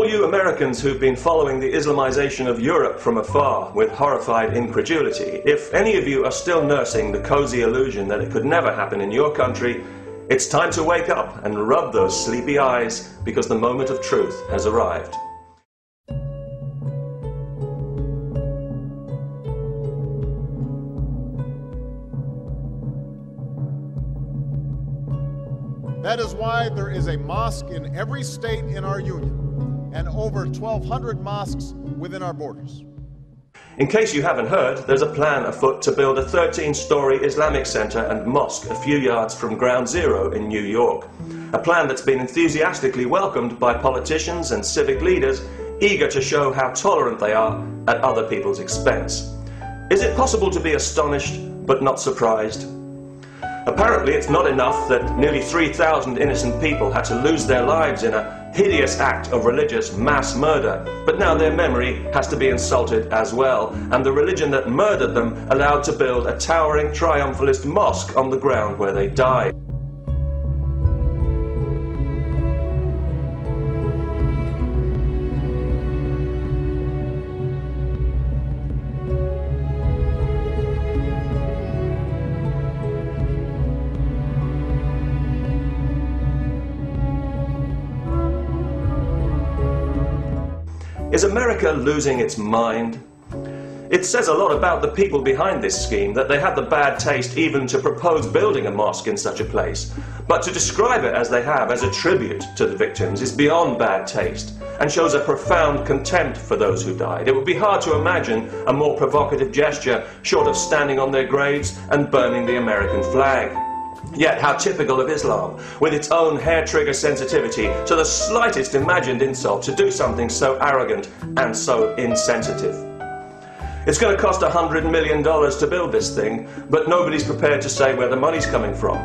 all you Americans who've been following the Islamization of Europe from afar with horrified incredulity, if any of you are still nursing the cozy illusion that it could never happen in your country, it's time to wake up and rub those sleepy eyes, because the moment of truth has arrived. That is why there is a mosque in every state in our union and over 1,200 mosques within our borders. In case you haven't heard, there's a plan afoot to build a 13-story Islamic center and mosque a few yards from Ground Zero in New York. A plan that's been enthusiastically welcomed by politicians and civic leaders eager to show how tolerant they are at other people's expense. Is it possible to be astonished but not surprised? Apparently it's not enough that nearly 3,000 innocent people had to lose their lives in a hideous act of religious mass murder, but now their memory has to be insulted as well, and the religion that murdered them allowed to build a towering triumphalist mosque on the ground where they died. Is America losing its mind? It says a lot about the people behind this scheme that they had the bad taste even to propose building a mosque in such a place. But to describe it as they have, as a tribute to the victims, is beyond bad taste and shows a profound contempt for those who died. It would be hard to imagine a more provocative gesture short of standing on their graves and burning the American flag. Yet how typical of Islam, with its own hair-trigger sensitivity to the slightest imagined insult, to do something so arrogant and so insensitive. It's going to cost $100 million to build this thing, but nobody's prepared to say where the money's coming from.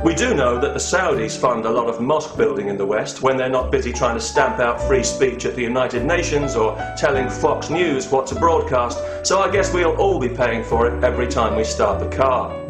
We do know that the Saudis fund a lot of mosque building in the West when they're not busy trying to stamp out free speech at the United Nations or telling Fox News what to broadcast, so I guess we'll all be paying for it every time we start the car.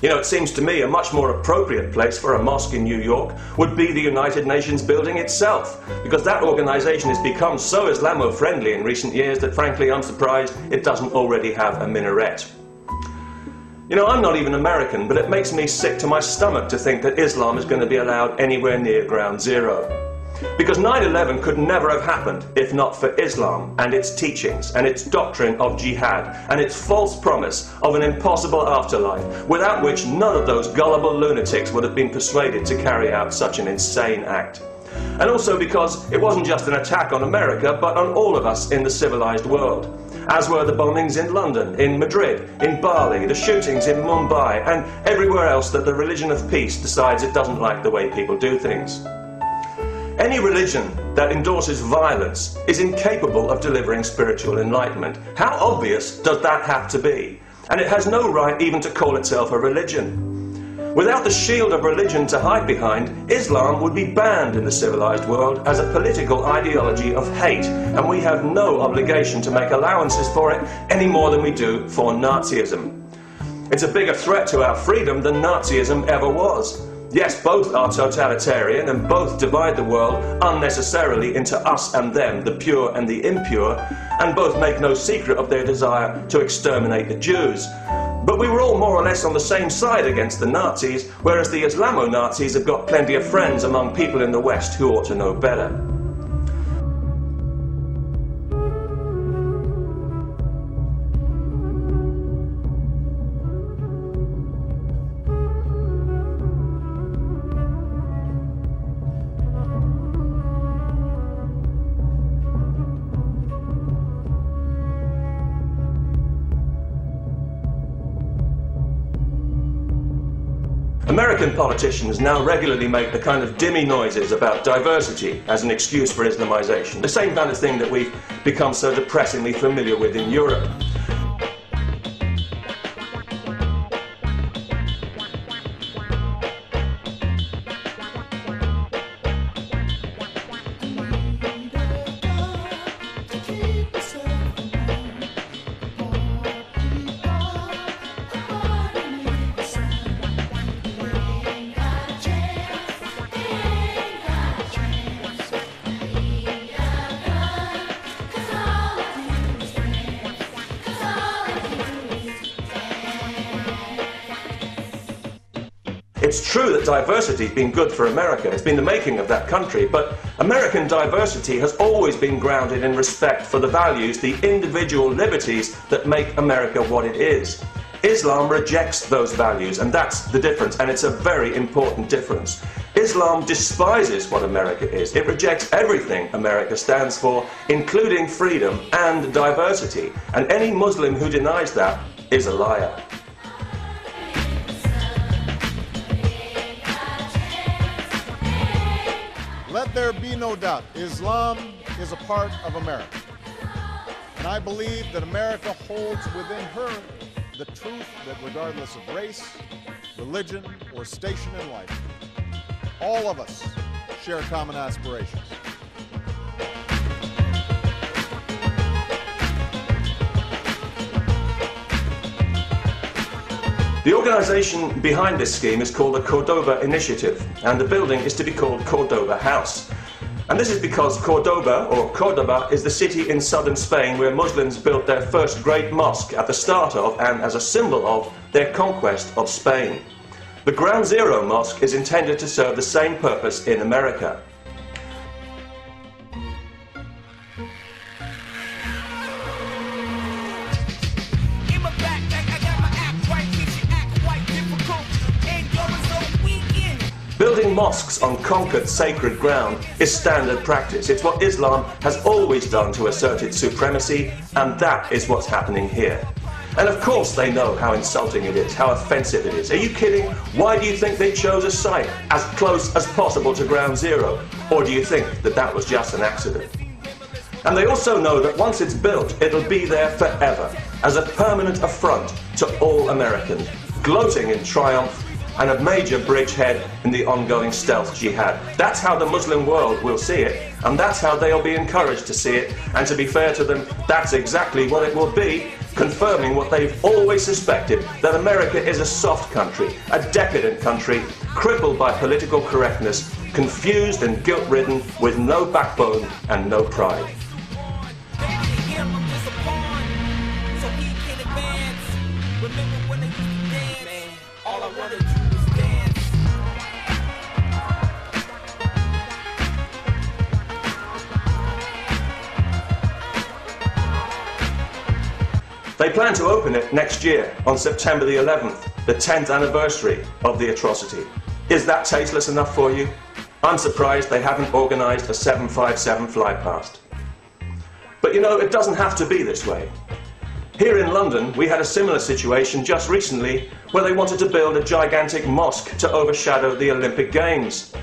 You know, it seems to me a much more appropriate place for a mosque in New York would be the United Nations building itself, because that organization has become so Islamo-friendly in recent years that frankly I'm surprised it doesn't already have a minaret. You know, I'm not even American, but it makes me sick to my stomach to think that Islam is going to be allowed anywhere near Ground Zero. Because 9/11 could never have happened if not for Islam and its teachings and its doctrine of jihad and its false promise of an impossible afterlife, without which none of those gullible lunatics would have been persuaded to carry out such an insane act. And also because it wasn't just an attack on America, but on all of us in the civilized world, as were the bombings in London, in Madrid, in Bali, the shootings in Mumbai, and everywhere else that the religion of peace decides it doesn't like the way people do things. Any religion that endorses violence is incapable of delivering spiritual enlightenment. How obvious does that have to be? And it has no right even to call itself a religion. Without the shield of religion to hide behind, Islam would be banned in the civilized world as a political ideology of hate, and we have no obligation to make allowances for it any more than we do for Nazism. It's a bigger threat to our freedom than Nazism ever was. Yes, both are totalitarian and both divide the world unnecessarily into us and them, the pure and the impure, and both make no secret of their desire to exterminate the Jews. But we were all more or less on the same side against the Nazis, whereas the Islamo-Nazis have got plenty of friends among people in the West who ought to know better. American politicians now regularly make the kind of dimmy noises about diversity as an excuse for Islamization, the same kind of thing that we've become so depressingly familiar with in Europe. It's true that diversity has been good for America. It's been the making of that country. But American diversity has always been grounded in respect for the values, the individual liberties that make America what it is. Islam rejects those values, and that's the difference, and it's a very important difference. Islam despises what America is. It rejects everything America stands for, including freedom and diversity. And any Muslim who denies that is a liar. Let there be no doubt, Islam is a part of America. And I believe that America holds within her the truth that regardless of race, religion, or station in life, all of us share common aspirations. The organisation behind this scheme is called the Cordoba Initiative, and the building is to be called Cordoba House. And this is because Cordoba, or Cordoba, is the city in southern Spain where Muslims built their first great mosque at the start of, and as a symbol of, their conquest of Spain. The Ground Zero Mosque is intended to serve the same purpose in America. Building mosques on conquered sacred ground is standard practice. It's what Islam has always done to assert its supremacy, and that is what's happening here. And of course they know how insulting it is, how offensive it is. Are you kidding? Why do you think they chose a site as close as possible to Ground Zero? Or do you think that that was just an accident? And they also know that once it's built, it'll be there forever, as a permanent affront to all Americans, gloating in triumph and a major bridgehead in the ongoing stealth jihad. That's how the Muslim world will see it, and that's how they'll be encouraged to see it, and to be fair to them, that's exactly what it will be, confirming what they've always suspected, that America is a soft country, a decadent country, crippled by political correctness, confused and guilt-ridden, with no backbone and no pride. They plan to open it next year, on September the 11th, the 10th anniversary of the atrocity. Is that tasteless enough for you? I'm surprised they haven't organised a 757 flypast. But you know, it doesn't have to be this way. Here in London, we had a similar situation just recently where they wanted to build a gigantic mosque to overshadow the Olympic Games.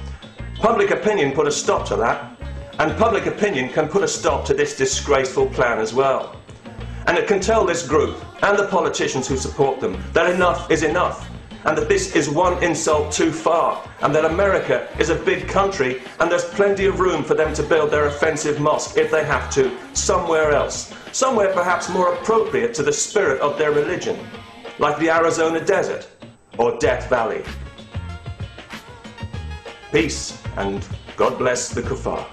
Public opinion put a stop to that, and public opinion can put a stop to this disgraceful plan as well. And it can tell this group, and the politicians who support them, that enough is enough, and that this is one insult too far, and that America is a big country, and there's plenty of room for them to build their offensive mosque, if they have to, somewhere else, somewhere perhaps more appropriate to the spirit of their religion, like the Arizona desert, or Death Valley. Peace, and God bless the kuffar.